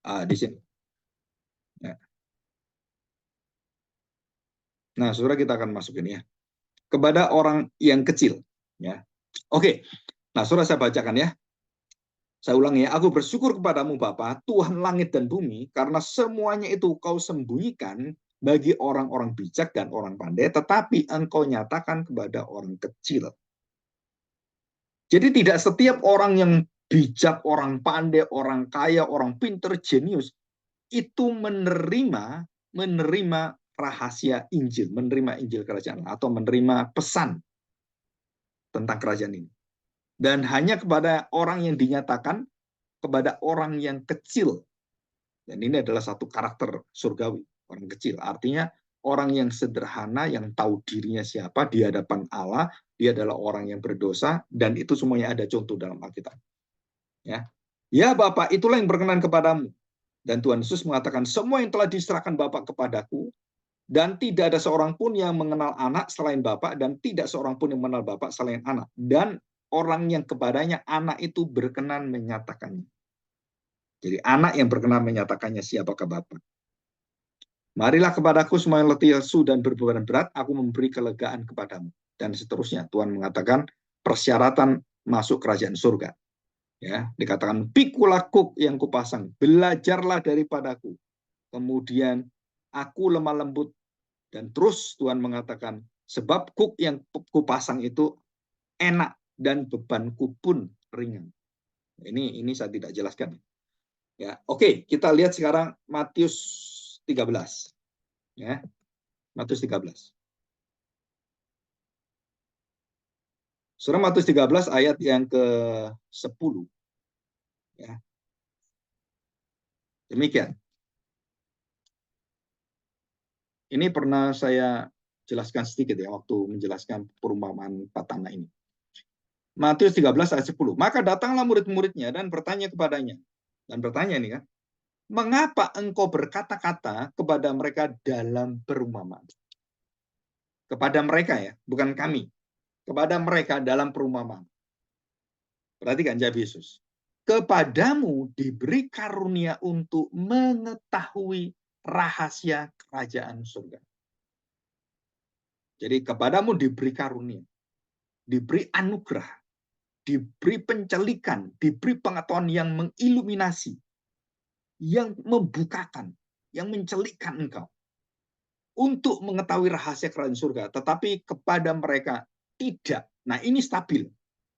Di sini. Ya. Nah, saudara, kita akan masuk ini ya. Kepada orang yang kecil. Ya. Oke. Nah, saudara, saya bacakan ya. Saya ulangi ya, aku bersyukur kepadamu Bapa, Tuhan langit dan bumi, karena semuanya itu kau sembunyikan bagi orang-orang bijak dan orang pandai, tetapi engkau nyatakan kepada orang kecil. Jadi tidak setiap orang yang bijak, orang pandai, orang kaya, orang pinter, jenius, itu menerima rahasia Injil, menerima Injil kerajaan, atau menerima pesan tentang kerajaan ini. Dan hanya kepada orang yang dinyatakan, kepada orang yang kecil. Dan ini adalah satu karakter surgawi, orang kecil. Artinya orang yang sederhana, yang tahu dirinya siapa di hadapan Allah, dia adalah orang yang berdosa, dan itu semuanya ada contoh dalam Alkitab. Ya, ya Bapak, itulah yang berkenan kepadamu. Dan Tuhan Yesus mengatakan, semua yang telah diserahkan Bapak kepadaku, dan tidak ada seorang pun yang mengenal anak selain Bapak, dan tidak seorang pun yang mengenal Bapak selain anak. Dan orang yang kepadanya anak itu berkenan menyatakannya. Jadi anak yang berkenan menyatakannya siapakah Bapa. Marilah kepadaku semua yang letih lesu dan berbeban berat, aku memberi kelegaan kepadamu. Dan seterusnya, Tuhan mengatakan persyaratan masuk kerajaan surga. Ya, dikatakan pikulah kuk yang kupasang, belajarlah daripadaku. Kemudian aku lemah lembut, dan terus Tuhan mengatakan sebab kuk yang kupasang itu enak dan bebanku pun ringan. Ini saya tidak jelaskan. Ya, oke, kita lihat sekarang Matius 13. Ya. Matius 13. Surah Matius 13 ayat yang ke-10. Ya. Demikian. Ini pernah saya jelaskan sedikit ya waktu menjelaskan perumpamaan 4 anak ini. Matius 13 ayat 10. Maka datanglah murid-muridnya dan bertanya kepadanya. Dan bertanya ini kan, mengapa engkau berkata-kata kepada mereka dalam perumpamaan? Kepada mereka ya, bukan kami. Kepada mereka dalam perumpamaan. Perhatikan jawab Yesus. Kepadamu diberi karunia untuk mengetahui rahasia kerajaan surga. Jadi kepadamu diberi karunia, diberi anugerah, diberi pencelikan, diberi pengetahuan yang mengiluminasi, yang membukakan, yang mencelikkan engkau untuk mengetahui rahasia kerajaan surga. Tetapi kepada mereka tidak. Nah, ini stabil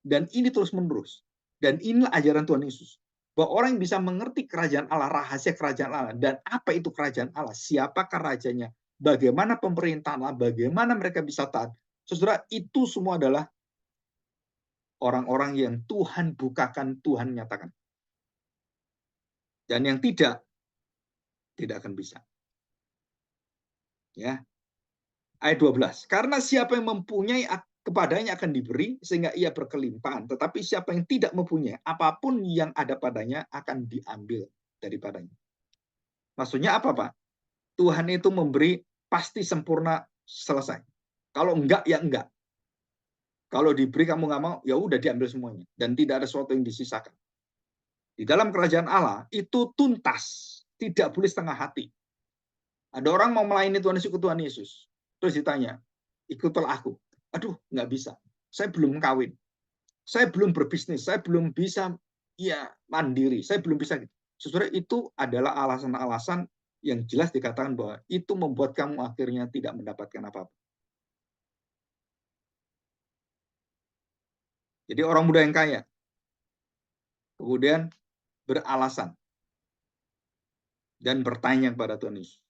dan ini terus-menerus. Dan inilah ajaran Tuhan Yesus. Bahwa orang yang bisa mengerti kerajaan Allah, rahasia kerajaan Allah, dan apa itu kerajaan Allah, siapakah rajanya, bagaimana pemerintahan Allah, bagaimana mereka bisa taat. Saudara, itu semua adalah orang-orang yang Tuhan bukakan, Tuhan nyatakan. Dan yang tidak akan bisa. Ya. Ayat 12. Karena siapa yang mempunyai kepadanya akan diberi sehingga ia berkelimpahan. Tetapi siapa yang tidak mempunyai, apapun yang ada padanya akan diambil daripadanya. Maksudnya apa, Pak? Tuhan itu memberi pasti sempurna selesai. Kalau enggak, ya enggak. Kalau diberi kamu nggak mau, ya udah diambil semuanya. Dan tidak ada sesuatu yang disisakan. Di dalam kerajaan Allah, itu tuntas. Tidak boleh setengah hati. Ada orang mau melayani Tuhan Yesus, ikut Tuhan Yesus. Terus ditanya, ikutlah aku. Aduh, nggak bisa. Saya belum kawin. Saya belum berbisnis. Saya belum bisa ya mandiri. Saya belum bisa. Saudara, itu adalah alasan-alasan yang jelas dikatakan bahwa itu membuat kamu akhirnya tidak mendapatkan apa-apa. Jadi orang muda yang kaya, kemudian beralasan dan bertanya kepada Tuhan Yesus.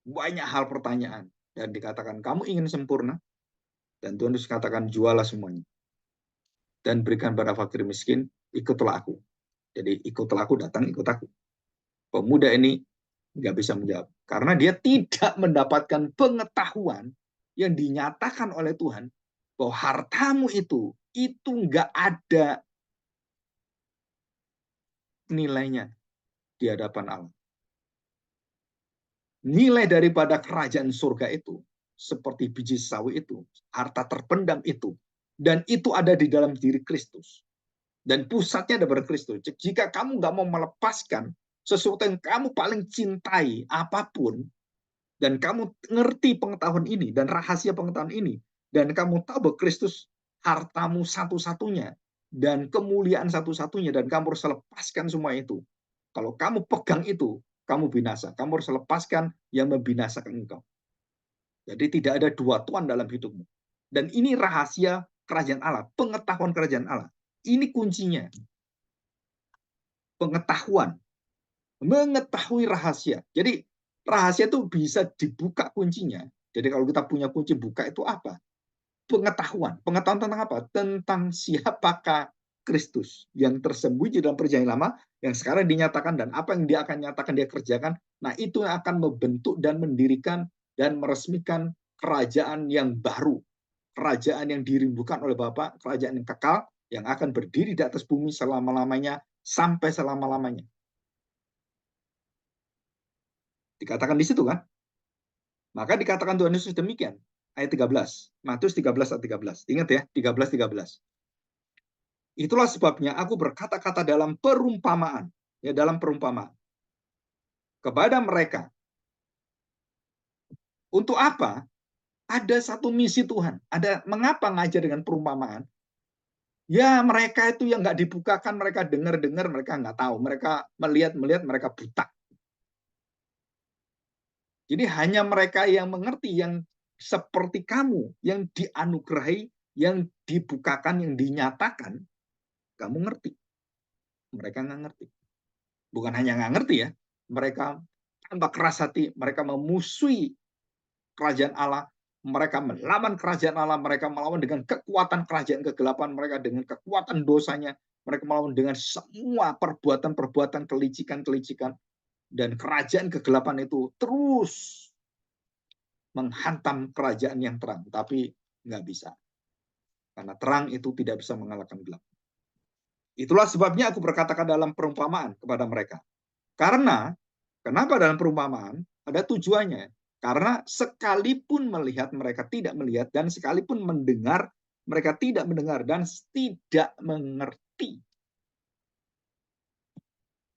Banyak hal pertanyaan. Dan dikatakan, kamu ingin sempurna? Dan Tuhan Yesus katakan, jualah semuanya. Dan berikan pada fakir miskin, ikutlah aku. Jadi ikutlah aku, datang ikut aku. Pemuda ini nggak bisa menjawab. Karena dia tidak mendapatkan pengetahuan yang dinyatakan oleh Tuhan bahwa hartamu itu nggak ada nilainya di hadapan Allah. Nilai daripada kerajaan surga itu seperti biji sawi itu, harta terpendam itu, dan itu ada di dalam diri Kristus. Dan pusatnya ada pada Kristus. Jika kamu nggak mau melepaskan sesuatu yang kamu paling cintai apapun, dan kamu ngerti pengetahuan ini dan rahasia pengetahuan ini, dan kamu tahu bahwa Kristus hartamu satu-satunya dan kemuliaan satu-satunya, dan kamu harus lepaskan semua itu. Kalau kamu pegang itu, kamu binasa. Kamu harus lepaskan yang membinasakan engkau. Jadi tidak ada dua tuan dalam hidupmu. Dan ini rahasia kerajaan Allah, pengetahuan kerajaan Allah. Ini kuncinya. Pengetahuan, mengetahui rahasia. Jadi rahasia itu bisa dibuka kuncinya. Jadi kalau kita punya kunci buka itu apa? Pengetahuan. Pengetahuan tentang apa? Tentang siapakah Kristus yang tersembunyi dalam perjanjian lama, yang sekarang dinyatakan, dan apa yang dia akan nyatakan, dia kerjakan. Nah, itu yang akan membentuk dan mendirikan dan meresmikan kerajaan yang baru. Kerajaan yang dirindukan oleh Bapa, kerajaan yang kekal, yang akan berdiri di atas bumi selama-lamanya, sampai selama-lamanya. Dikatakan di situ kan? Maka dikatakan Tuhan Yesus demikian. Ayat 13. Matius 13 ayat 13. Ingat ya, 13. Itulah sebabnya aku berkata-kata dalam perumpamaan. Ya, dalam perumpamaan. Kepada mereka. Untuk apa? Ada satu misi Tuhan. Ada mengapa ngajar dengan perumpamaan? Ya, mereka itu yang nggak dibukakan, mereka dengar-dengar, mereka nggak tahu. Mereka melihat-melihat, mereka buta. Jadi hanya mereka yang mengerti, yang seperti kamu, yang dianugerahi, yang dibukakan, yang dinyatakan, kamu ngerti. Mereka nggak ngerti. Bukan hanya nggak ngerti ya, mereka tanpa keras hati, mereka memusuhi kerajaan Allah, mereka melawan kerajaan Allah, mereka melawan dengan kekuatan kerajaan kegelapan mereka, dengan kekuatan dosanya, mereka melawan dengan semua perbuatan-perbuatan kelicikan-kelicikan, dan kerajaan kegelapan itu terus menghantam kerajaan yang terang, tapi nggak bisa. Karena terang itu tidak bisa mengalahkan gelap. Itulah sebabnya aku berkatakan dalam perumpamaan kepada mereka. Karena, kenapa dalam perumpamaan? Ada tujuannya. Karena sekalipun melihat, mereka tidak melihat, dan sekalipun mendengar, mereka tidak mendengar, dan tidak mengerti.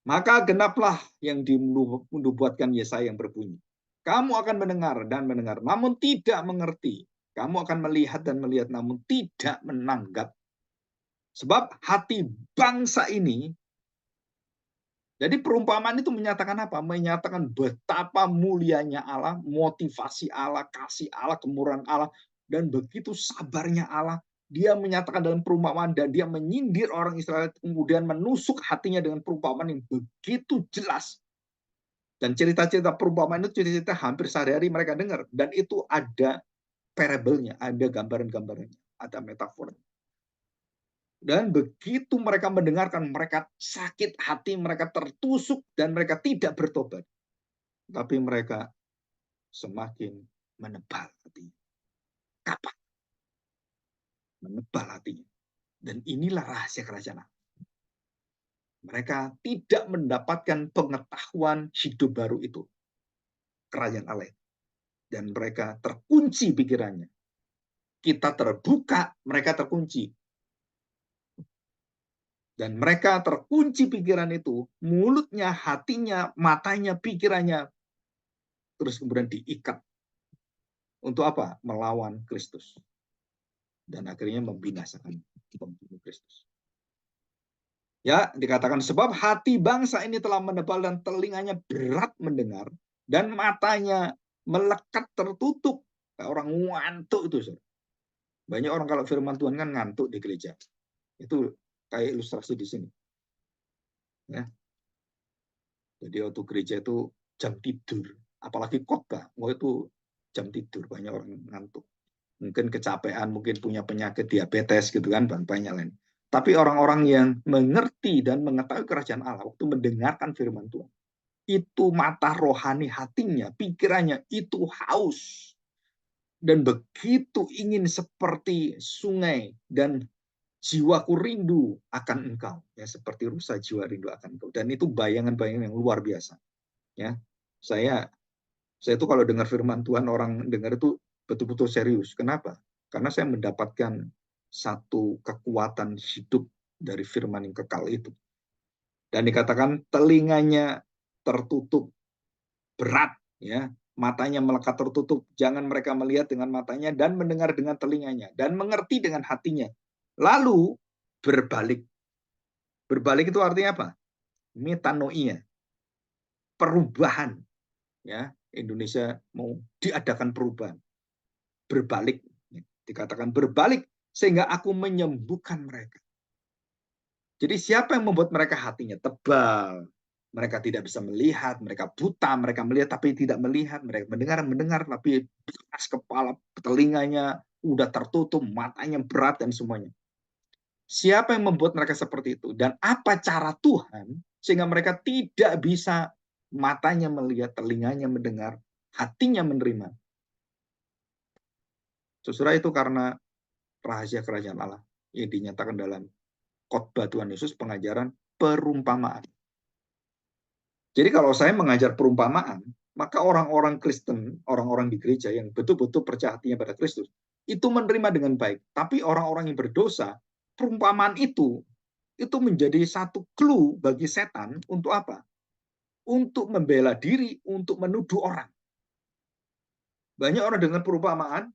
Maka genaplah yang dinubuatkan Yesaya yang berbunyi. Kamu akan mendengar dan mendengar, namun tidak mengerti. Kamu akan melihat dan melihat, namun tidak menanggap. Sebab hati bangsa ini, jadi perumpamaan itu menyatakan apa? Menyatakan betapa mulianya Allah, motivasi Allah, kasih Allah, kemurahan Allah, dan begitu sabarnya Allah. Dia menyatakan dalam perumpamaan, dan dia menyindir orang Israel, kemudian menusuk hatinya dengan perumpamaan yang begitu jelas. Dan cerita-cerita perumpamaan itu cerita-cerita hampir sehari-hari mereka dengar. Dan itu ada parable-nya, ada gambaran-gambarannya, ada metafornya. Dan begitu mereka mendengarkan, mereka sakit hati, mereka tertusuk, dan mereka tidak bertobat. Tapi mereka semakin menebal hatinya. Kapan? Menebal hatinya. Dan inilah rahasia kerajaan. Mereka tidak mendapatkan pengetahuan hidup baru itu. Kerajaan Allah. Dan mereka terkunci pikirannya. Kita terbuka, mereka terkunci. Dan mereka terkunci pikiran itu, mulutnya, hatinya, matanya, pikirannya, terus kemudian diikat. Untuk apa? Melawan Kristus. Dan akhirnya membinasakan pembunuh Kristus. Ya, dikatakan sebab hati bangsa ini telah menebal dan telinganya berat mendengar dan matanya melekat tertutup. Kayak orang ngantuk itu. Banyak orang kalau firman Tuhan kan ngantuk di gereja. Itu kayak ilustrasi di sini. Ya. Jadi waktu gereja itu jam tidur, apalagi khotbah, itu jam tidur, banyak orang ngantuk. Mungkin kecapean, mungkin punya penyakit diabetes gitu kan, banyak lain. Tapi orang-orang yang mengerti dan mengetahui kerajaan Allah waktu mendengarkan firman Tuhan, itu mata rohani hatinya, pikirannya itu haus. Dan begitu ingin seperti sungai, dan jiwaku rindu akan engkau. Ya, seperti rusa jiwa rindu akan engkau. Dan itu bayangan-bayangan yang luar biasa. Ya, saya itu kalau dengar firman Tuhan, orang dengar itu betul-betul serius. Kenapa? Karena saya mendapatkan satu kekuatan hidup dari firman yang kekal itu. Dan dikatakan telinganya tertutup berat, ya, matanya melekat tertutup, jangan mereka melihat dengan matanya dan mendengar dengan telinganya dan mengerti dengan hatinya, lalu berbalik. Berbalik itu artinya apa? Metanoia, perubahan, ya. Indonesia mau diadakan perubahan, berbalik, dikatakan berbalik sehingga aku menyembuhkan mereka. Jadi siapa yang membuat mereka hatinya tebal, mereka tidak bisa melihat, mereka buta, mereka melihat tapi tidak melihat, mereka mendengar tapi keras kepala, telinganya udah tertutup, matanya berat dan semuanya. Siapa yang membuat mereka seperti itu? Dan apa cara Tuhan sehingga mereka tidak bisa matanya melihat, telinganya mendengar, hatinya menerima? Saudara, itu karena rahasia kerajaan Allah yang dinyatakan dalam khotbah Tuhan Yesus, pengajaran perumpamaan. Jadi kalau saya mengajar perumpamaan, maka orang-orang Kristen, orang-orang di gereja yang betul-betul percaya hatinya pada Kristus, itu menerima dengan baik. Tapi orang-orang yang berdosa, perumpamaan itu menjadi satu clue bagi setan untuk apa? Untuk membela diri, untuk menuduh orang. Banyak orang dengan perumpamaan,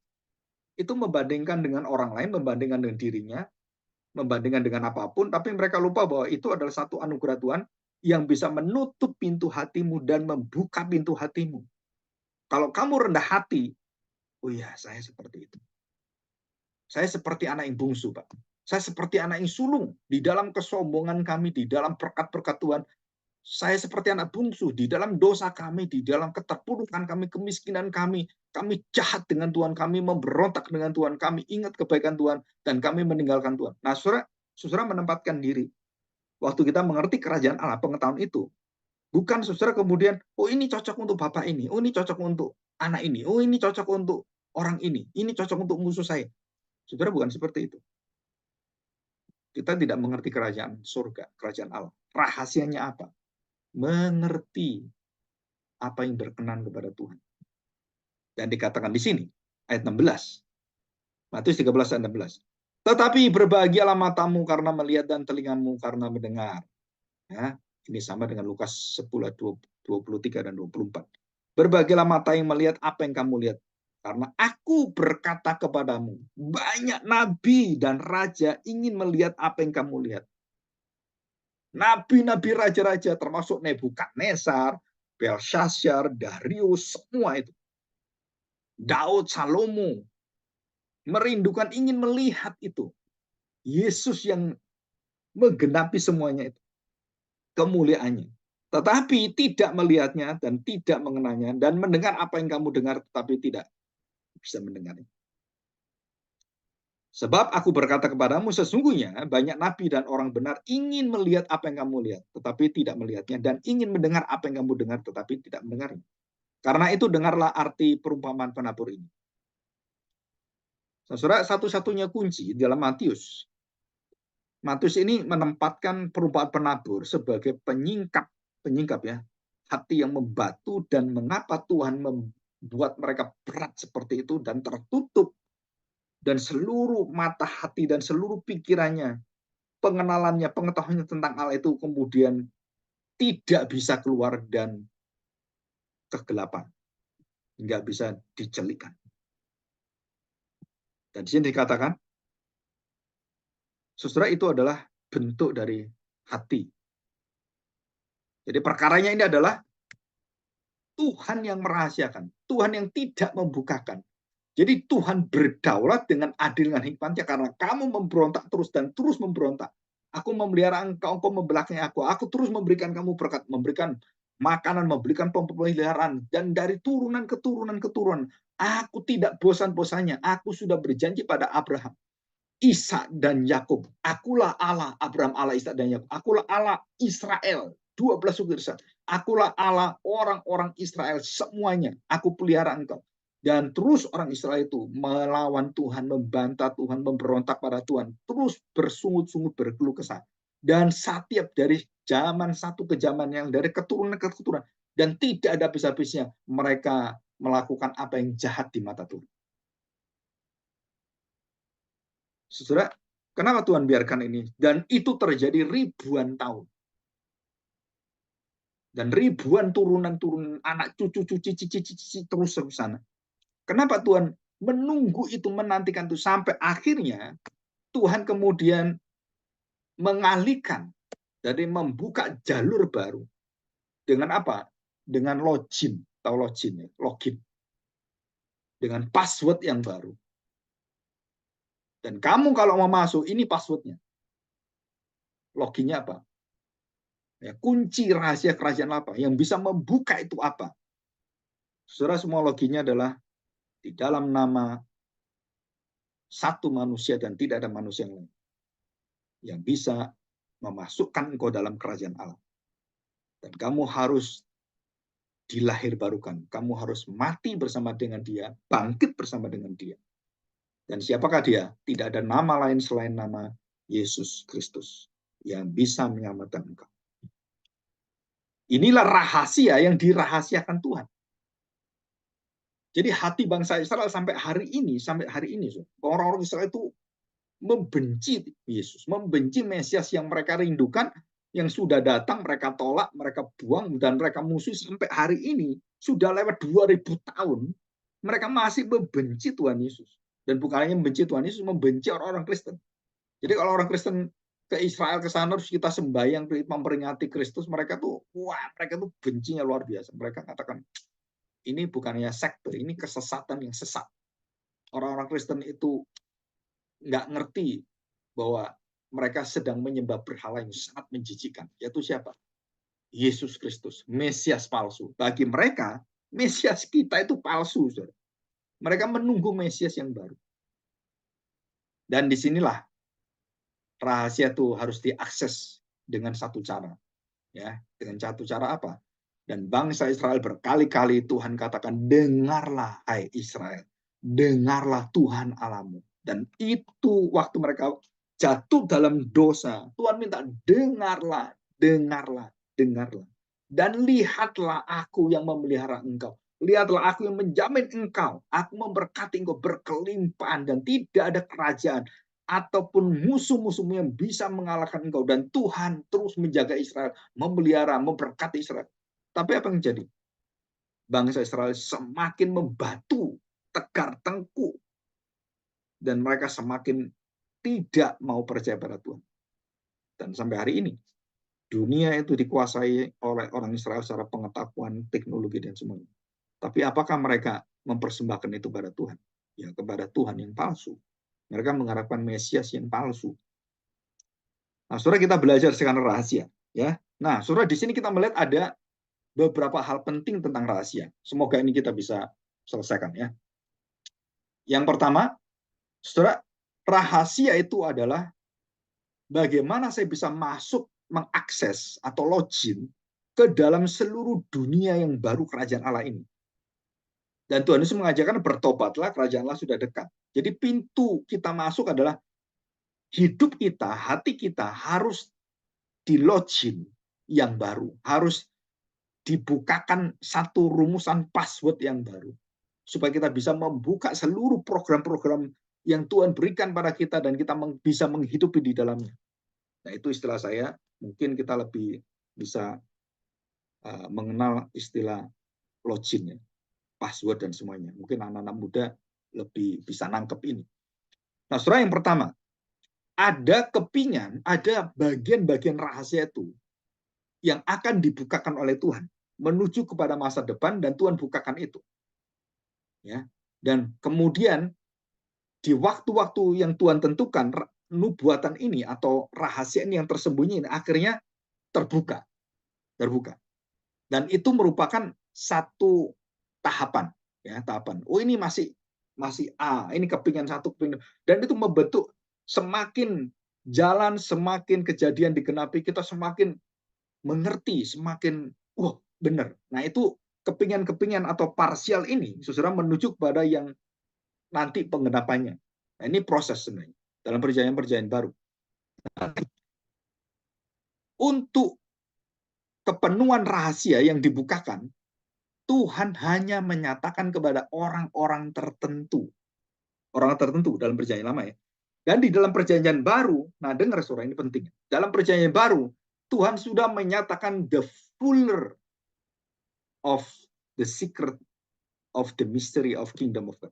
itu membandingkan dengan orang lain, membandingkan dengan dirinya, membandingkan dengan apapun, tapi mereka lupa bahwa itu adalah satu anugerah Tuhan yang bisa menutup pintu hatimu dan membuka pintu hatimu. Kalau kamu rendah hati, oh ya, saya seperti itu. Saya seperti anak yang bungsu, Pak. Saya seperti anak yang sulung. Di dalam kesombongan kami, di dalam berkat-berkat Tuhan, saya seperti anak bungsu. Di dalam dosa kami, di dalam keterpurukan kami, kemiskinan kami jahat dengan Tuhan, kami memberontak dengan Tuhan, kami ingat kebaikan Tuhan, dan kami meninggalkan Tuhan. Nah, saudara menempatkan diri. Waktu kita mengerti kerajaan Allah, pengetahuan itu, bukan saudara kemudian, oh ini cocok untuk bapak ini, oh ini cocok untuk anak ini, oh ini cocok untuk orang ini cocok untuk musuh saya. Saudara, bukan seperti itu. Kita tidak mengerti kerajaan surga, kerajaan Allah. Rahasianya apa? Mengerti apa yang berkenan kepada Tuhan. Dan dikatakan di sini, ayat 16. Matius 13 ayat 16. Tetapi berbahagialah matamu karena melihat dan telingamu karena mendengar. Ya, ini sama dengan Lukas 10 ayat 23 dan 24. Berbahagialah mata yang melihat apa yang kamu lihat. Karena aku berkata kepadamu, banyak nabi dan raja ingin melihat apa yang kamu lihat. Nabi-nabi raja-raja termasuk Nebukadnezar, Belshazzar, Darius, semua itu. Daud, Salomo, merindukan, ingin melihat itu. Yesus yang menggenapi semuanya itu. Kemuliaannya. Tetapi tidak melihatnya dan tidak mengenanya dan mendengar apa yang kamu dengar tetapi tidak bisa mendengarnya. Sebab aku berkata kepadamu, sesungguhnya banyak nabi dan orang benar ingin melihat apa yang kamu lihat, tetapi tidak melihatnya, dan ingin mendengar apa yang kamu dengar, tetapi tidak mendengarnya. Karena itu dengarlah arti perumpamaan penabur ini. Saudara, satu-satunya kunci dalam Matius. Matius ini menempatkan perumpamaan penabur sebagai penyingkap ya, hati yang membatu dan mengapa Tuhan membuat mereka berat seperti itu dan tertutup. Dan seluruh mata hati dan seluruh pikirannya, pengenalannya, pengetahuannya tentang Allah itu kemudian tidak bisa keluar dan kegelapan. Nggak bisa dijelikan. Dan di sini dikatakan, saudara, itu adalah bentuk dari hati. Jadi perkaranya ini adalah Tuhan yang merahasiakan, Tuhan yang tidak membukakan. Jadi Tuhan berdaulat dengan adil dengan hikmatnya karena kamu memberontak terus dan terus memberontak. Aku memelihara engkau membelakangnya aku terus memberikan kamu berkat, memberikan makanan, memberikan pemeliharaan, dan dari turunan ke turunan, aku tidak bosan-bosannya. Aku sudah berjanji pada Abraham, Ishak dan Yakub. Akulah Allah Abraham, Allah Ishak dan Yakub. Akulah Allah Israel, 12 suku Israel. Akulah Allah orang-orang Israel semuanya. Aku pelihara engkau. Dan terus orang Israel itu melawan Tuhan, membantah Tuhan, memberontak pada Tuhan, terus bersungut-sungut, berkeluh kesah. Dan setiap dari zaman satu ke zaman yang dari keturunan ke keturunan, dan tidak ada habis-habisnya mereka melakukan apa yang jahat di mata Tuhan. Saudara, kenapa Tuhan biarkan ini? Dan itu terjadi ribuan tahun. Dan ribuan turunan-turunan anak cucu cici terus sana. Kenapa Tuhan menunggu itu, menantikan itu sampai akhirnya Tuhan kemudian mengalihkan dari membuka jalur baru dengan apa? Dengan login, tahu login ya, login. Dengan password yang baru. Dan kamu kalau mau masuk, ini passwordnya. Loginnya apa? Ya, kunci rahasia kerajaan apa? Yang bisa membuka itu apa? Saudara, semua loginnya adalah di dalam nama satu manusia dan tidak ada manusia yang lain yang bisa memasukkan engkau dalam kerajaan Allah. Dan kamu harus dilahirbarukan. Kamu harus mati bersama dengan dia, bangkit bersama dengan dia. Dan siapakah dia? Tidak ada nama lain selain nama Yesus Kristus yang bisa menyelamatkan engkau. Inilah rahasia yang dirahasiakan Tuhan. Jadi hati bangsa Israel sampai hari ini, orang-orang Israel itu membenci Yesus, membenci Mesias yang mereka rindukan, yang sudah datang mereka tolak, mereka buang, dan mereka musuh sampai hari ini. Sudah lewat 2000 tahun, mereka masih membenci Tuhan Yesus. Dan bukan hanya membenci Tuhan Yesus, membenci orang-orang Kristen. Jadi kalau orang Kristen ke Israel ke sana terus kita sembahyang memperingati Kristus, mereka tuh bencinya luar biasa. Mereka katakan ini bukannya sekte, ini kesesatan yang sesat. Orang-orang Kristen itu nggak ngerti bahwa mereka sedang menyembah berhala yang sangat menjijikan. Yaitu siapa? Yesus Kristus, Mesias palsu. Bagi mereka, Mesias kita itu palsu. Saudara. Mereka menunggu Mesias yang baru. Dan disinilah rahasia itu harus diakses dengan satu cara. Ya, dengan satu cara apa? Dan bangsa Israel berkali-kali Tuhan katakan, dengarlah hai Israel, dengarlah Tuhan Allahmu. Dan itu waktu mereka jatuh dalam dosa, Tuhan minta dengarlah, dengarlah, dengarlah. Dan lihatlah aku yang memelihara engkau. Lihatlah aku yang menjamin engkau. Aku memberkati engkau berkelimpahan dan tidak ada kerajaan ataupun musuh-musuhmu yang bisa mengalahkan engkau. Dan Tuhan terus menjaga Israel, memelihara, memberkati Israel. Tapi apa yang terjadi? Bangsa Israel semakin membatu, tegar tengkuk. Dan mereka semakin tidak mau percaya pada Tuhan. Dan sampai hari ini, dunia itu dikuasai oleh orang Israel secara pengetahuan, teknologi, dan semuanya. Tapi apakah mereka mempersembahkan itu pada Tuhan? Ya, kepada Tuhan yang palsu. Mereka mengharapkan Mesias yang palsu. Nah, saudara, kita belajar sekarang rahasia. Ya. Nah, saudara, di sini kita melihat ada beberapa hal penting tentang rahasia. Semoga ini kita bisa selesaikan. Ya. Yang pertama, saudara, rahasia itu adalah bagaimana saya bisa masuk, mengakses atau login ke dalam seluruh dunia yang baru kerajaan Allah ini. Dan Tuhan Yesus mengajarkan bertobatlah, kerajaan Allah sudah dekat. Jadi pintu kita masuk adalah hidup kita, hati kita harus di-login yang baru. Harus dibukakan satu rumusan password yang baru. Supaya kita bisa membuka seluruh program-program yang Tuhan berikan pada kita dan kita bisa menghidupi di dalamnya. Nah, itu istilah saya. Mungkin kita lebih bisa mengenal istilah login, ya, password dan semuanya. Mungkin anak-anak muda lebih bisa nangkep ini. Nah, saudara, yang pertama, ada kepingan, ada bagian-bagian rahasia itu yang akan dibukakan oleh Tuhan menuju kepada masa depan, dan Tuhan bukakan itu. Ya. Dan kemudian di waktu-waktu yang Tuhan tentukan, nubuatan ini atau rahasia ini yang tersembunyi ini akhirnya terbuka. Dan itu merupakan satu tahapan, ya, tahapan. Oh, ini masih A, ini kepingan satu, kepingan. Dan itu membentuk semakin jalan, semakin kejadian digenapi, kita semakin mengerti, semakin benar. Nah, itu kepingan-kepingan atau parsial ini saudara menuju kepada yang nanti penggenapannya. Nah, ini proses sebenarnya dalam perjanjian baru. Untuk kepenuhan rahasia yang dibukakan, Tuhan hanya menyatakan kepada orang-orang tertentu. Orang tertentu dalam perjanjian lama, ya. Dan di dalam perjanjian baru, dengar saudara, ini penting. Dalam perjanjian baru, Tuhan sudah menyatakan the fuller of the secret of the mystery of kingdom of God.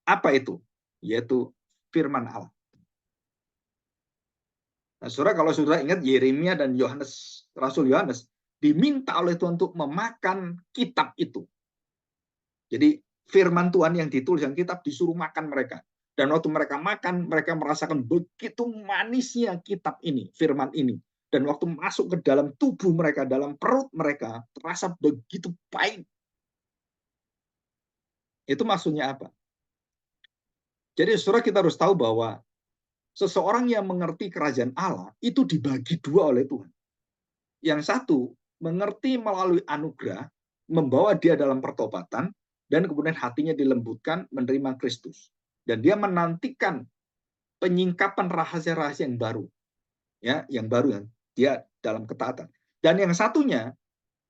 Apa itu? Yaitu firman Allah. Nah, saudara, kalau saudara ingat Yeremia dan Yohanes, Rasul Yohanes, diminta oleh Tuhan untuk memakan kitab itu. Jadi firman Tuhan yang ditulis yang kitab disuruh makan mereka. Dan waktu mereka makan, mereka merasakan begitu manisnya kitab ini, firman ini. Dan waktu masuk ke dalam tubuh mereka, dalam perut mereka, terasa begitu pahit. Itu maksudnya apa? Jadi saudara, kita harus tahu bahwa seseorang yang mengerti kerajaan Allah itu dibagi dua oleh Tuhan. Yang satu, mengerti melalui anugerah, membawa dia dalam pertobatan, dan kemudian hatinya dilembutkan menerima Kristus. Dan dia menantikan penyingkapan rahasia-rahasia yang baru. Ya, yang baru yang dia dalam ketaatan. Dan yang satunya,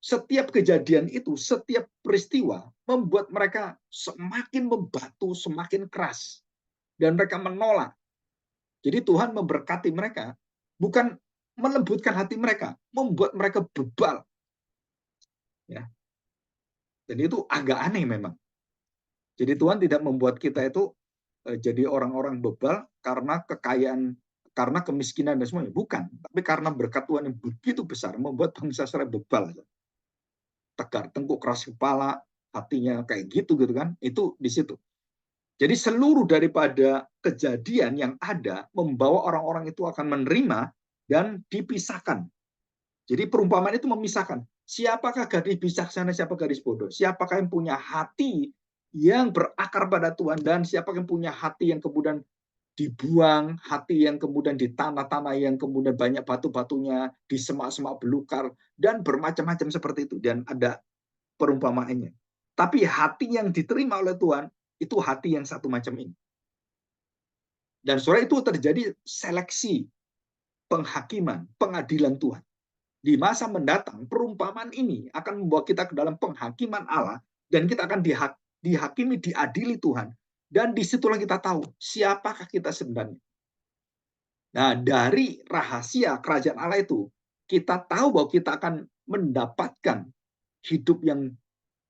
setiap kejadian itu, setiap peristiwa membuat mereka semakin membatu, semakin keras. Dan mereka menolak. Jadi Tuhan memberkati mereka, bukan melembutkan hati mereka, membuat mereka bebal. Ya. Dan itu agak aneh memang. Jadi Tuhan tidak membuat kita itu jadi orang-orang bebal karena kekayaan, karena kemiskinan dan semuanya. Bukan. Tapi karena berkat Tuhan yang begitu besar, membuat bangsa Israel bebal. Tegar, tengkuk, keras kepala, hatinya kayak gitu kan. Itu di situ. Jadi seluruh daripada kejadian yang ada membawa orang-orang itu akan menerima dan dipisahkan. Jadi perumpamaan itu memisahkan. Siapakah gadis bijaksana, siapa gadis bodoh? Siapakah yang punya hati yang berakar pada Tuhan, dan siapakah yang punya hati yang kemudian dibuang, hati yang kemudian di tanah-tanah yang kemudian banyak batu-batunya, di semak-semak belukar, dan bermacam-macam seperti itu. Dan ada perumpamaannya. Tapi hati yang diterima oleh Tuhan, itu hati yang satu macam ini. Dan saudara, itu terjadi seleksi, penghakiman, pengadilan Tuhan. Di masa mendatang, perumpamaan ini akan membawa kita ke dalam penghakiman Allah, dan kita akan dihakimi, diadili Tuhan. Dan disitulah kita tahu siapakah kita sebenarnya. Nah, dari rahasia kerajaan Allah itu, kita tahu bahwa kita akan mendapatkan hidup yang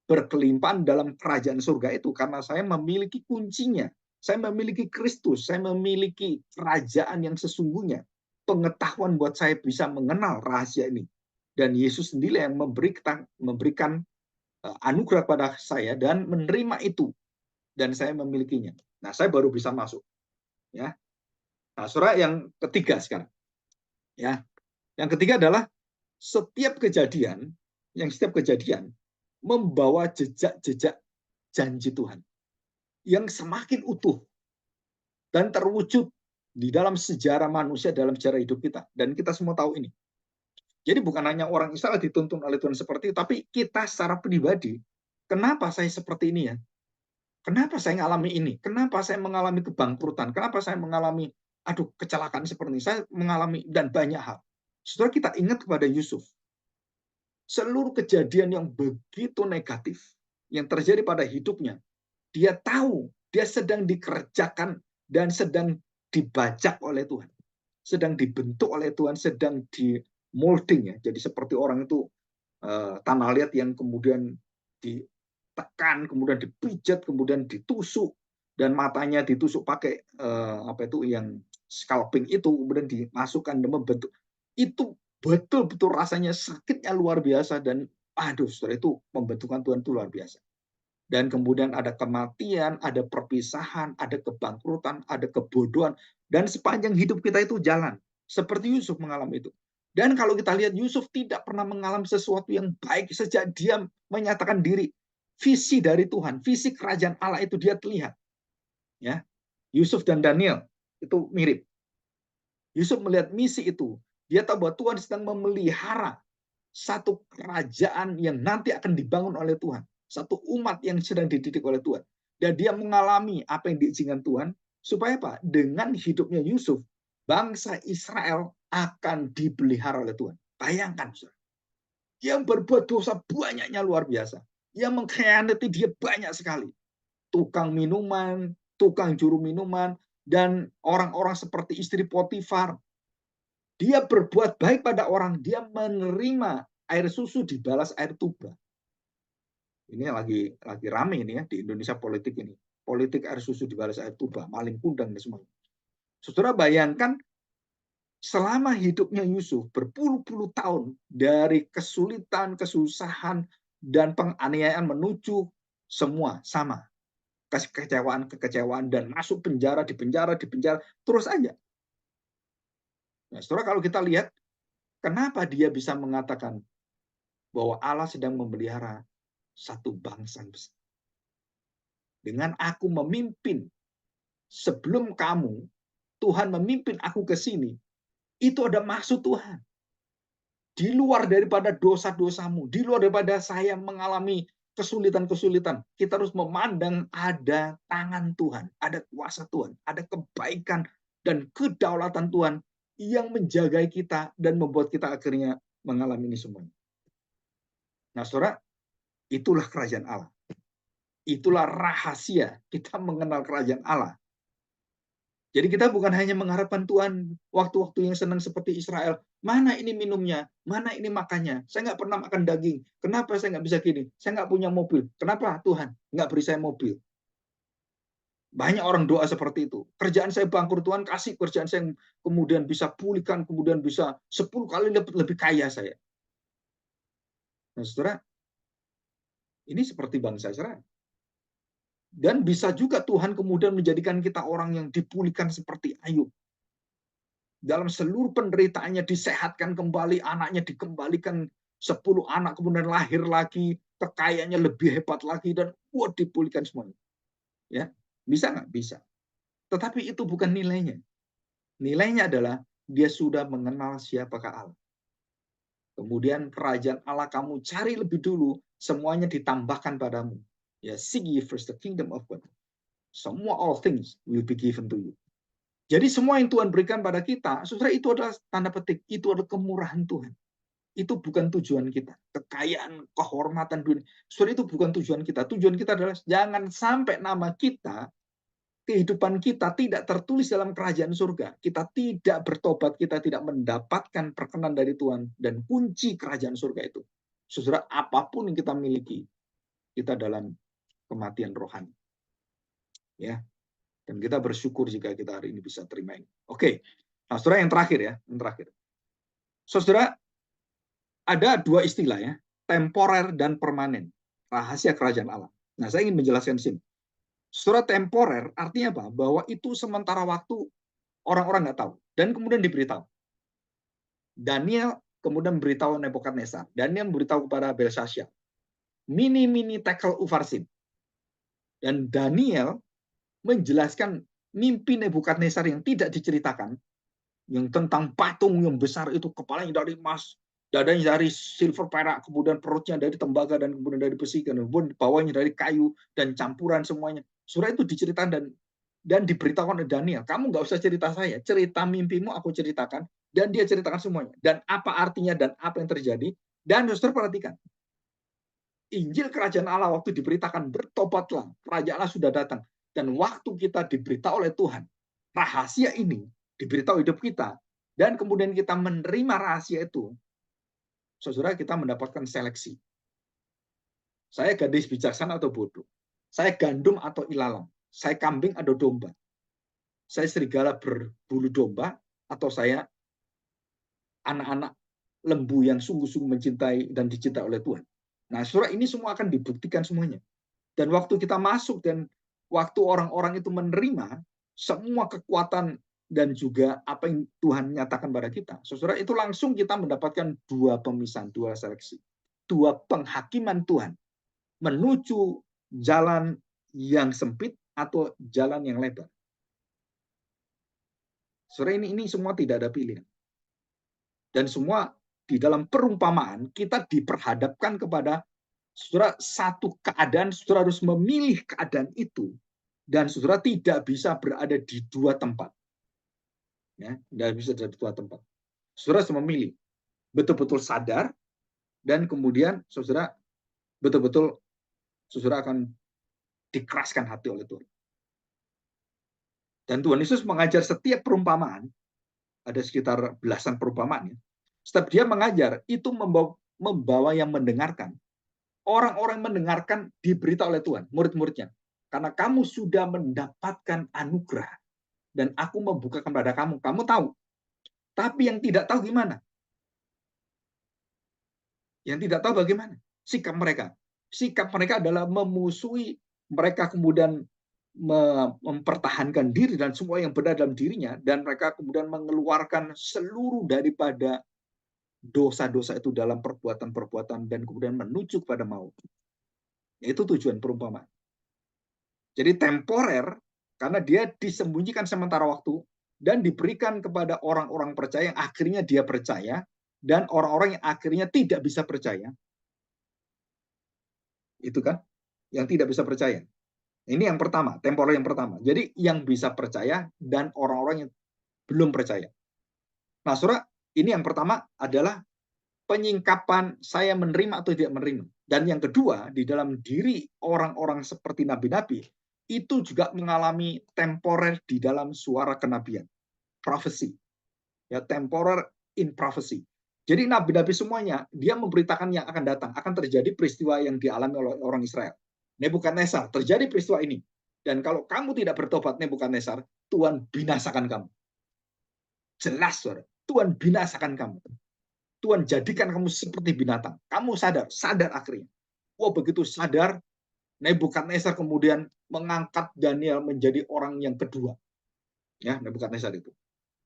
berkelimpahan dalam kerajaan surga itu karena saya memiliki kuncinya. Saya memiliki Kristus, saya memiliki kerajaan yang sesungguhnya. Pengetahuan buat saya bisa mengenal rahasia ini. Dan Yesus sendiri yang memberikan anugerah pada saya dan menerima itu. Dan saya memilikinya. Nah, saya baru bisa masuk. Ya. Nah, saudara, yang ketiga sekarang. Ya. Yang ketiga adalah setiap kejadian membawa jejak-jejak janji Tuhan yang semakin utuh dan terwujud di dalam sejarah manusia, dalam sejarah hidup kita. Dan kita semua tahu ini. Jadi bukan hanya orang Israel dituntun oleh Tuhan seperti itu, tapi kita secara pribadi, kenapa saya seperti ini ya? Kenapa saya mengalami ini? Kenapa saya mengalami kebangkrutan? Kenapa saya mengalami kecelakaan seperti ini? Saya mengalami dan banyak hal. Setelah kita ingat kepada Yusuf, seluruh kejadian yang begitu negatif yang terjadi pada hidupnya, dia tahu dia sedang dikerjakan dan sedang dibajak oleh Tuhan, sedang dibentuk oleh Tuhan, sedang di molding ya. Jadi seperti orang itu tanah liat yang kemudian ditekan, kemudian dipijat, kemudian ditusuk, dan matanya ditusuk pakai yang scalping itu, kemudian dimasukkan dan membentuk. Itu betul-betul rasanya sakitnya luar biasa, dan saudara, itu pembentukan Tuhan itu luar biasa. Dan kemudian ada kematian, ada perpisahan, ada kebangkrutan, ada kebodohan, dan sepanjang hidup kita itu jalan seperti Yusuf mengalami itu. Dan kalau kita lihat, Yusuf tidak pernah mengalami sesuatu yang baik sejak dia menyatakan diri. Visi dari Tuhan, visi kerajaan Allah itu dia terlihat. Ya, Yusuf dan Daniel itu mirip. Yusuf melihat misi itu. Dia tahu bahwa Tuhan sedang memelihara satu kerajaan yang nanti akan dibangun oleh Tuhan. Satu umat yang sedang dididik oleh Tuhan. Dan dia mengalami apa yang diizinkan Tuhan. Supaya apa? Dengan hidupnya Yusuf, bangsa Israel akan dipelihara oleh Tuhan. Bayangkan, saudara. Yang berbuat dosa banyaknya luar biasa. Yang mengkhianati dia banyak sekali. Tukang minuman, tukang juru minuman, dan orang-orang seperti istri Potifar. Dia berbuat baik pada orang, dia menerima air susu dibalas air tuba. Ini lagi rame ini ya di Indonesia politik ini. Politik air susu dibalas air tuba, maling kundang dan semuanya. Saudara bayangkan selama hidupnya Yusuf berpuluh-puluh tahun dari kesulitan, kesusahan, dan penganiayaan menuju semua sama. Kekecewaan, dan masuk penjara, di penjara, terus aja. Nah, saudara, kalau kita lihat, kenapa dia bisa mengatakan bahwa Allah sedang memelihara satu bangsa besar. Dengan aku memimpin sebelum kamu, Tuhan memimpin aku ke sini, itu ada maksud Tuhan. Di luar daripada dosa-dosamu, di luar daripada saya mengalami kesulitan-kesulitan, kita harus memandang ada tangan Tuhan, ada kuasa Tuhan, ada kebaikan dan kedaulatan Tuhan yang menjaga kita dan membuat kita akhirnya mengalami ini semuanya. Nah, saudara, itulah kerajaan Allah. Itulah rahasia kita mengenal kerajaan Allah. Jadi kita bukan hanya mengharapkan Tuhan waktu-waktu yang senang seperti Israel. Mana ini minumnya? Mana ini makannya? Saya nggak pernah makan daging. Kenapa saya nggak bisa gini? Saya nggak punya mobil. Kenapa Tuhan nggak beri saya mobil? Banyak orang doa seperti itu. Kerjaan saya bangkrut, Tuhan kasih kerjaan saya yang kemudian bisa pulihkan, kemudian bisa 10 kali lebih kaya saya. Nah, saudara, ini seperti bangsa Israel. Dan bisa juga Tuhan kemudian menjadikan kita orang yang dipulihkan seperti Ayub. Dalam seluruh penderitaannya disehatkan kembali, anaknya dikembalikan 10 anak, kemudian lahir lagi, kekayaannya lebih hebat lagi, dan dipulihkan semuanya. Ya, bisa nggak? Bisa. Tetapi itu bukan nilainya. Nilainya adalah dia sudah mengenal siapakah Allah. Kemudian kerajaan Allah kamu cari lebih dulu, semuanya ditambahkan padamu. Ya, seek ye first the kingdom of God. Semua all things will be given to you. Jadi semua yang Tuhan berikan pada kita, saudara, itu adalah tanda petik, itu adalah kemurahan Tuhan. Itu bukan tujuan kita. Kekayaan, kehormatan dunia, saudara, itu bukan tujuan kita. Tujuan kita adalah jangan sampai nama kita, kehidupan kita tidak tertulis dalam kerajaan surga. Kita tidak bertobat, kita tidak mendapatkan perkenan dari Tuhan dan kunci kerajaan surga itu. Saudara, apapun yang kita miliki, kita dalam kematian rohani. Ya. Dan kita bersyukur jika kita hari ini bisa terima ini. Oke. Nah, saudara, yang terakhir ya, yang terakhir. Saudara, ada dua istilah ya, temporer dan permanen. Rahasia kerajaan Allah. Nah, saya ingin menjelaskan di sini. Saudara, temporer artinya apa? Bahwa itu sementara waktu, orang-orang nggak tahu. Dan kemudian diberitahu. Daniel kemudian memberitahu Nebukadnezar. Daniel memberitahu kepada Belshazzar. Mini tekel ufarsin. Dan Daniel menjelaskan mimpi Nebukadnezar yang tidak diceritakan, yang tentang patung yang besar itu, kepalanya dari emas, dadanya dari silver perak, kemudian perutnya dari tembaga, dan kemudian dari besi, dan kemudian bawahnya dari kayu, dan campuran semuanya. Surah itu diceritakan dan diberitakan oleh Daniel. Kamu nggak usah cerita saya, cerita mimpimu aku ceritakan, dan dia ceritakan semuanya. Dan apa artinya dan apa yang terjadi. Dan saudara perhatikan, Injil kerajaan Allah waktu diberitakan, bertobatlah, kerajaan Allah sudah datang. Dan waktu kita diberitahu oleh Tuhan, rahasia ini diberitahu hidup kita, dan kemudian kita menerima rahasia itu, saudara, kita mendapatkan seleksi. Saya gadis bijaksana atau bodoh? Saya gandum atau ilalang? Saya kambing atau domba? Saya serigala berbulu domba atau saya anak-anak lembu yang sungguh-sungguh mencintai dan dicintai oleh Tuhan? Nah, saudara, ini semua akan dibuktikan semuanya. Dan waktu kita masuk dan waktu orang-orang itu menerima semua kekuatan dan juga apa yang Tuhan nyatakan pada kita, saudara, itu langsung kita mendapatkan dua pemisahan, dua seleksi, dua penghakiman Tuhan menuju jalan yang sempit atau jalan yang lebar. Saudara, ini semua tidak ada pilihan. Dan semua di dalam perumpamaan kita diperhadapkan kepada saudara satu keadaan, saudara harus memilih keadaan itu, dan saudara tidak bisa berada di dua tempat. Ya, tidak bisa di dua tempat. Saudara harus memilih, betul-betul sadar, dan kemudian saudara betul-betul saudara akan dikeraskan hati oleh Tuhan. Dan Tuhan Yesus mengajar setiap perumpamaan, ada sekitar belasan perumpamaan. Setiap dia mengajar, itu membawa yang mendengarkan Orang-orang mendengarkan diberita oleh Tuhan, murid-muridnya. Karena kamu sudah mendapatkan anugerah dan aku membukakan pada kamu. Kamu tahu. Tapi yang tidak tahu gimana? Yang tidak tahu bagaimana sikap mereka. Sikap mereka adalah memusuhi, mereka kemudian mempertahankan diri dan semua yang berada dalam dirinya, dan mereka kemudian mengeluarkan seluruh daripada dosa-dosa itu dalam perbuatan-perbuatan dan kemudian menuju kepada maut. Itu tujuan perumpamaan. Jadi temporer karena dia disembunyikan sementara waktu dan diberikan kepada orang-orang percaya yang akhirnya dia percaya dan orang-orang yang akhirnya tidak bisa percaya. Itu kan yang tidak bisa percaya. Ini yang pertama, temporer yang pertama. Jadi yang bisa percaya dan orang-orang yang belum percaya. Nah, Saudara, ini yang pertama adalah penyingkapan saya menerima atau tidak menerima. Dan yang kedua, di dalam diri orang-orang seperti nabi-nabi, itu juga mengalami temporer di dalam suara kenabian, prophecy. Ya, temporer in prophecy. Jadi nabi-nabi semuanya, dia memberitakan yang akan datang, akan terjadi peristiwa yang dialami oleh orang Israel. Nebukadnezar, terjadi peristiwa ini. Dan kalau kamu tidak bertobat, Nebukadnezar, Tuhan binasakan kamu. Jelas, Saudara. Tuhan binasakan kamu. Tuhan jadikan kamu seperti binatang. Kamu sadar akhirnya. Wah, begitu sadar, Nebukadnezar kemudian mengangkat Daniel menjadi orang yang kedua. Ya, Nebukadnezar itu.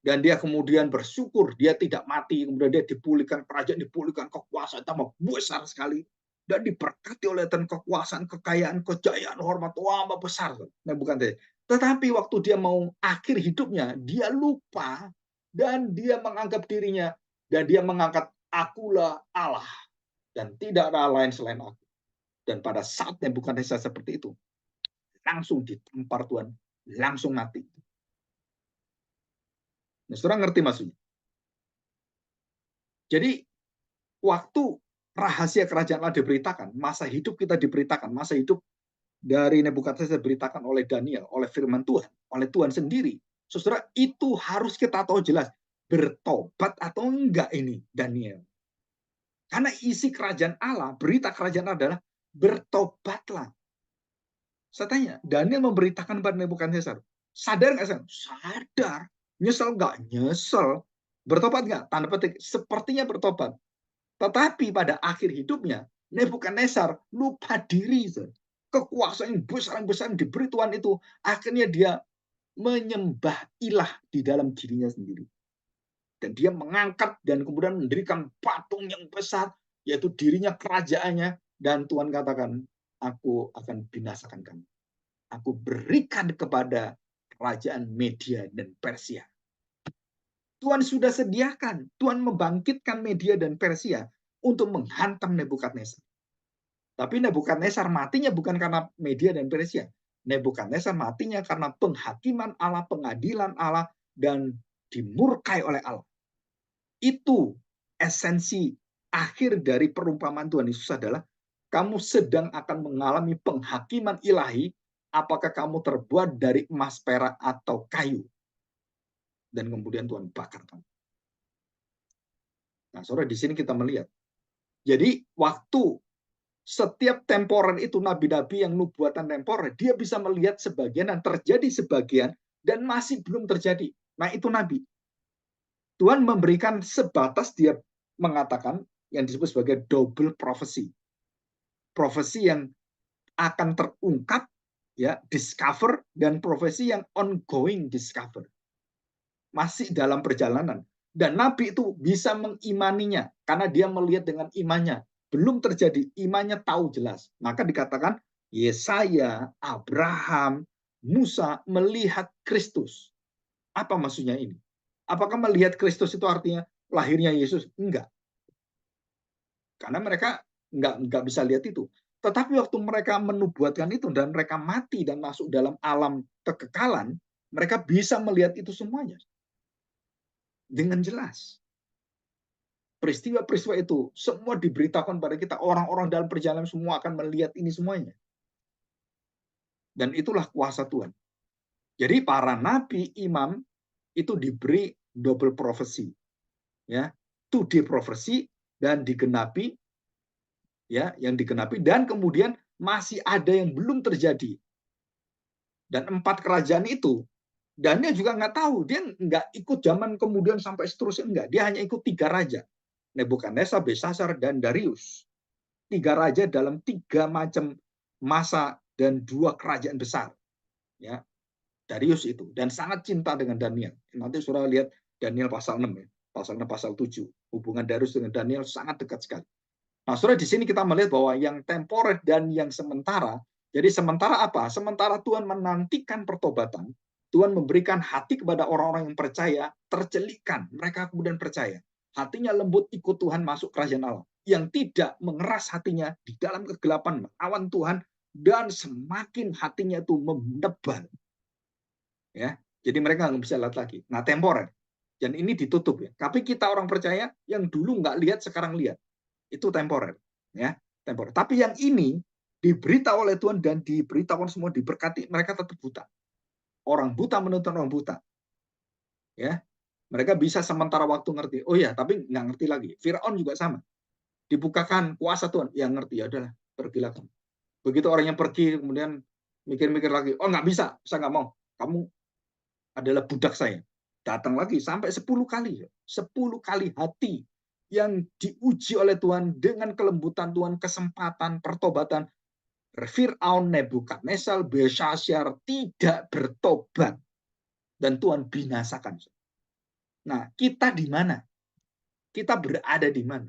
Dan dia kemudian bersyukur dia tidak mati, kemudian dia dipulihkan kerajaan, dipulihkan kekuasaan tambah besar sekali, dan diberkati oleh Tuhan kekuasaan, kekayaan, kejayaan, hormat, wah besar. Nebukadnezar. Tetapi waktu dia mau akhir hidupnya, dia lupa dan dia menganggap dirinya dan dia mengangkat akulah Allah dan tidak ada lain selain aku. Dan pada saat Nebukadnezar seperti itu, langsung ditampar Tuhan, langsung mati. Nah, saudara ngerti maksudnya? Jadi waktu rahasia kerajaan Allah diberitakan, masa hidup kita diberitakan, masa hidup dari Nebukadnezar diberitakan oleh Daniel, oleh firman Tuhan, oleh Tuhan sendiri. Saudara, itu harus kita tahu jelas, bertobat atau enggak ini Daniel. Karena isi kerajaan Allah, berita kerajaan Allah adalah bertobatlah. Saya tanya, Daniel memberitakan kepada Nebukadnezar, sadar nggak? Sadar. Nyesel nggak? Nyesel. Bertobat nggak? Tanda petik, sepertinya bertobat. Tetapi pada akhir hidupnya, Nebukadnezar lupa diri. Kekuasaan yang besar yang diberi Tuhan itu, akhirnya dia menyembah ilah di dalam dirinya sendiri. Dan dia mengangkat dan kemudian mendirikan patung yang besar, yaitu dirinya, kerajaannya. Dan Tuhan katakan, aku akan binasakan kamu. Aku berikan kepada kerajaan Media dan Persia. Tuhan sudah sediakan, Tuhan membangkitkan Media dan Persia untuk menghantam Nebukadnezar. Tapi Nebukadnezar matinya bukan karena Media dan Persia. Nebukadnezar matinya karena penghakiman Allah, pengadilan Allah, dan dimurkai oleh Allah. Itu esensi akhir dari perumpamaan Tuhan Yesus adalah kamu sedang akan mengalami penghakiman ilahi, apakah kamu terbuat dari emas, perak, atau kayu. Dan kemudian Tuhan bakar kamu. Nah, saudara, di sini kita melihat. Jadi, waktu setiap temporer itu, nabi-nabi yang nubuatan temporer, dia bisa melihat sebagian dan terjadi sebagian, dan masih belum terjadi. Nah, itu nabi. Tuhan memberikan sebatas, dia mengatakan yang disebut sebagai double prophecy. Profesi yang akan terungkap, ya, discover, dan profesi yang ongoing discover. Masih dalam perjalanan. Dan nabi itu bisa mengimaninya karena dia melihat dengan imannya. Belum terjadi, imannya tahu jelas. Maka dikatakan Yesaya, Abraham, Musa melihat Kristus. Apa maksudnya ini? Apakah melihat Kristus itu artinya lahirnya Yesus? Enggak. Karena mereka enggak bisa lihat itu. Tetapi waktu mereka menubuatkan itu dan mereka mati dan masuk dalam alam kekekalan, mereka bisa melihat itu semuanya dengan jelas. Peristiwa-peristiwa itu semua diberitakan pada kita. Orang-orang dalam perjalanan semua akan melihat ini semuanya. Dan itulah kuasa Tuhan. Jadi para nabi, imam itu diberi double prophecy. Ya, 2D prophecy dan digenapi ya, yang digenapi, dan kemudian masih ada yang belum terjadi. Dan 4 kerajaan itu, Daniel juga nggak tahu, dia nggak ikut zaman kemudian sampai seterusnya, enggak. Dia hanya ikut 3 raja, Nebukadnezar, Belshazzar, dan Darius. 3 raja dalam 3 macam masa dan 2 kerajaan besar. Ya, Darius itu, dan sangat cinta dengan Daniel. Nanti saudara lihat Daniel pasal 6 ya, pasal 6, pasal 7. Hubungan Darius dengan Daniel sangat dekat sekali. Nah, saudara, di sini kita melihat bahwa yang temporer dan yang sementara. Jadi sementara apa? Sementara Tuhan menantikan pertobatan, Tuhan memberikan hati kepada orang-orang yang percaya, tercelikkan, mereka kemudian percaya. Hatinya lembut, ikut Tuhan masuk kerajaan Allah. Yang tidak mengeras hatinya di dalam kegelapan melawan Tuhan, dan semakin hatinya itu menebal. Ya, jadi mereka nggak bisa lihat lagi. Nah, temporer. Dan ini ditutup ya. Tapi kita orang percaya yang dulu nggak lihat sekarang lihat. Itu temporer, ya, temporer. Tapi yang ini diberitahu oleh Tuhan dan diberitahukan semua, diberkati, mereka tetap buta. Orang buta menuntut orang buta, ya. Mereka bisa sementara waktu ngerti. Oh ya, tapi nggak ngerti lagi. Firaun juga sama. Dibukakan kuasa Tuhan, yang ngerti, ya udahlah, pergilah kamu. Begitu orang yang pergi, kemudian mikir-mikir lagi, oh nggak bisa, saya nggak mau. Kamu adalah budak saya. Datang lagi sampai 10 kali. 10 kali hati yang diuji oleh Tuhan dengan kelembutan Tuhan, kesempatan, pertobatan. Fir'aun, Nebukadnezar, Belshazzar tidak bertobat. Dan Tuhan binasakan. Nah, kita di mana? Kita berada di mana?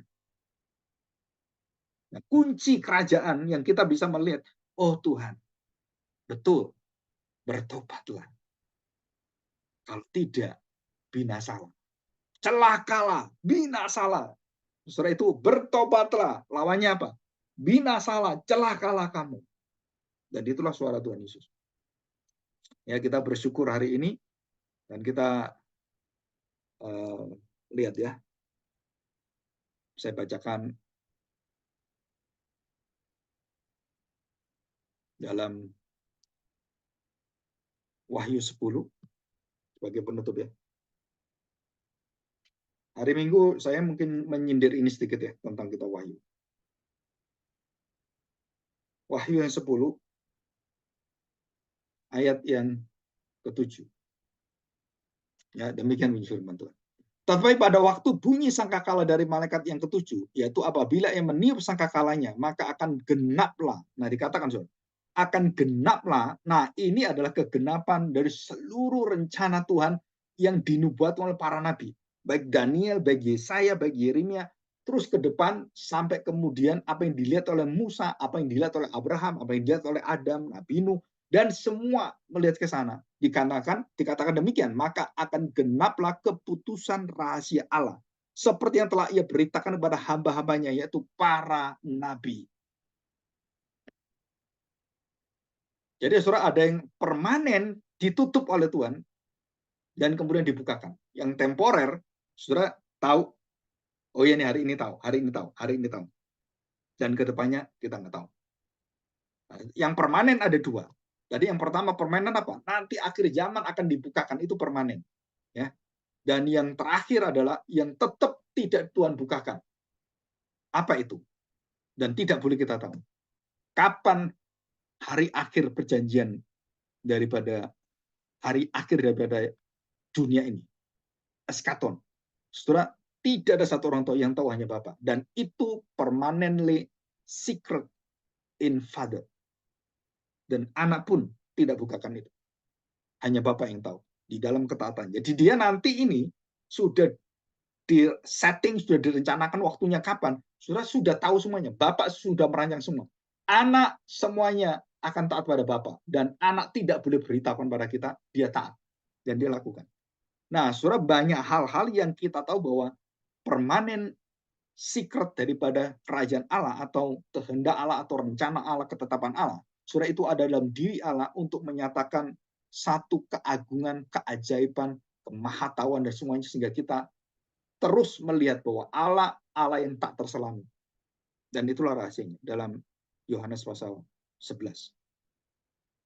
Nah, kunci kerajaan yang kita bisa melihat, oh Tuhan, betul, bertobatlah. Kalau tidak, binasalah. Celakalah, binasalah. Setelah itu bertobatlah. Lawannya apa? Binasalah, celakalah kamu. Dan itulah suara Tuhan Yesus. Ya, kita bersyukur hari ini dan kita lihat ya. Saya bacakan dalam Wahyu 10 sebagai penutup ya. Hari Minggu saya mungkin menyindir ini sedikit ya tentang kitab Wahyu. Wahyu yang 10 ayat yang ke-7. Ya, demikian firman Tuhan. Tetapi pada waktu bunyi sangkakala dari malaikat yang ke-7, yaitu apabila ia meniup sangkakalanya, maka akan genaplah. Nah, dikatakan saudara, akan genaplah. Nah, ini adalah kegenapan dari seluruh rencana Tuhan yang dinubuatkan oleh para nabi. Baik Daniel, baik Yesaya, baik Yeremia, terus ke depan sampai kemudian apa yang dilihat oleh Musa, apa yang dilihat oleh Abraham, apa yang dilihat oleh Adam, Nabi Nuh, dan semua melihat ke sana. Dikatakan demikian, maka akan genaplah keputusan rahasia Allah. Seperti yang telah ia beritakan kepada hamba-hambanya, yaitu para nabi. Jadi saudara, ada yang permanen ditutup oleh Tuhan, dan kemudian dibukakan. Yang temporer, saudara tahu, oh ya ini hari ini tahu, hari ini tahu, hari ini tahu. Dan kedepannya kita nggak tahu. Yang permanen ada 2. Jadi yang pertama permanen apa? Nanti akhir zaman akan dibukakan, itu permanen. Ya. Dan yang terakhir adalah yang tetap tidak Tuhan bukakan. Apa itu? Dan tidak boleh kita tahu. Kapan hari akhir perjanjian daripada hari akhir daripada dunia ini? Eskaton. Saudara, tidak ada satu orang tua yang tahu, hanya Bapa. Dan itu permanently secret in Father. Dan anak pun tidak bukakan itu. Hanya Bapa yang tahu. Di dalam ketaatan. Jadi dia nanti ini sudah di setting, sudah direncanakan waktunya kapan. Sudah tahu semuanya. Bapak sudah merancang semua. Anak semuanya akan taat pada Bapak. Dan anak tidak boleh beritahukan pada kita, dia taat. Dan dia lakukan. Nah, saudara, banyak hal-hal yang kita tahu bahwa permanen secret daripada kerajaan Allah atau kehendak Allah atau rencana Allah, ketetapan Allah. Saudara, itu ada dalam diri Allah untuk menyatakan satu keagungan, keajaiban, kemahatauan dan semuanya, sehingga kita terus melihat bahwa Allah yang tak terselami. Dan itulah rahasianya dalam Yohanes pasal 11.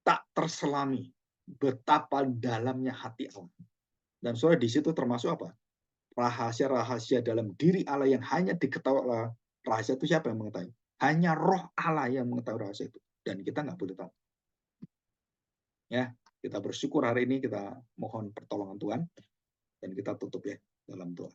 Tak terselami, betapa dalamnya hati Allah. Dan saudara, di situ termasuk apa? Rahasia-rahasia dalam diri Allah yang hanya diketahui oleh rahasia itu siapa yang mengetahui? Hanya Roh Allah yang mengetahui rahasia itu, dan kita nggak boleh tahu. Ya, kita bersyukur hari ini, kita mohon pertolongan Tuhan, dan kita tutup ya dalam doa.